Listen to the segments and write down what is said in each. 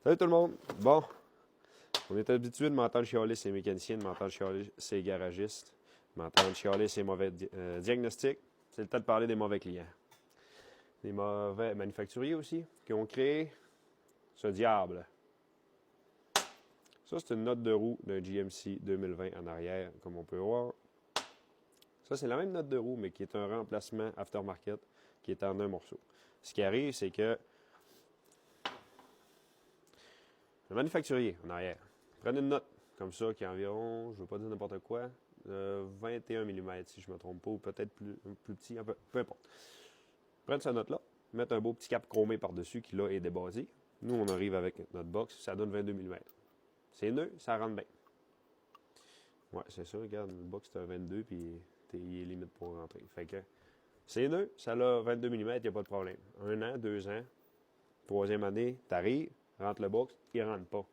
Salut tout le monde! Bon, on est habitué de m'entendre chialer ces mécaniciens, de m'entendre chialer ces garagistes, de m'entendre chialer ces mauvais diagnostics. C'est le temps de parler des mauvais clients. Des mauvais manufacturiers aussi, qui ont créé ce diable. Ça, c'est une note de roue d'un GMC 2020 en arrière, comme on peut voir. Ça, c'est la même note de roue, mais qui est un remplacement aftermarket, qui est en un morceau. Ce qui arrive, c'est que le manufacturier, en arrière, prenez une note comme ça qui est environ, je ne veux pas dire n'importe quoi, 21 mm si je ne me trompe pas, ou peut-être plus petit, peu importe. Prenez cette note-là, mettre un beau petit cap chromé par-dessus qui là est débasé. Nous, on arrive avec notre box, ça donne 22 mm. C'est nœud, ça rentre bien. Ouais, c'est ça, regarde, le box c'est un 22 puis il est limite pour rentrer. Fait que c'est nœud, ça a 22 mm, il n'y a pas de problème. 1 an, 2 ans, troisième année, t'arrives, rentre le box, il rentre pas.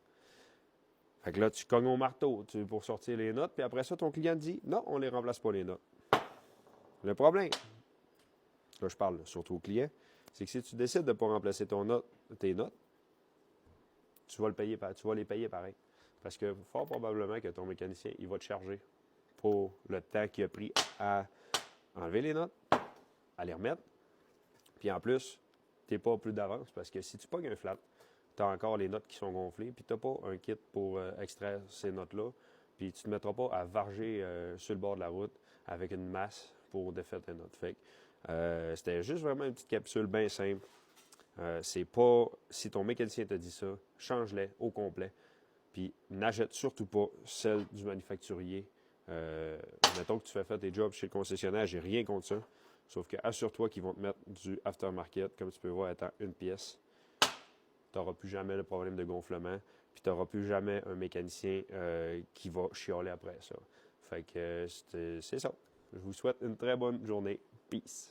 Fait que là, tu cognes au marteau pour sortir les notes, puis après ça, ton client te dit non, on ne les remplace pas les notes. Le problème, là je parle surtout au client, c'est que si tu décides de ne pas remplacer tes notes, tu vas les payer pareil. Parce que fort probablement que ton mécanicien, il va te charger pour le temps qu'il a pris à enlever les notes, à les remettre. Puis en plus, tu n'es pas plus d'avance parce que si tu pognes un flat, tu as encore les notes qui sont gonflées, puis tu n'as pas un kit pour extraire ces notes-là, puis tu ne te mettras pas à varger sur le bord de la route avec une masse pour défaire tes notes. Fait que c'était juste vraiment une petite capsule bien simple. C'est pas, si ton mécanicien te dit ça, change-les au complet, puis n'achète surtout pas celle du manufacturier. Mettons que tu fais faire tes jobs chez le concessionnaire, j'ai rien contre ça. Sauf que assure-toi qu'ils vont te mettre du aftermarket, comme tu peux voir, étant une pièce. Tu n'auras plus jamais le problème de gonflement, puis tu n'auras plus jamais un mécanicien qui va chialer après ça. Fait que c'est ça. Je vous souhaite une très bonne journée. Peace.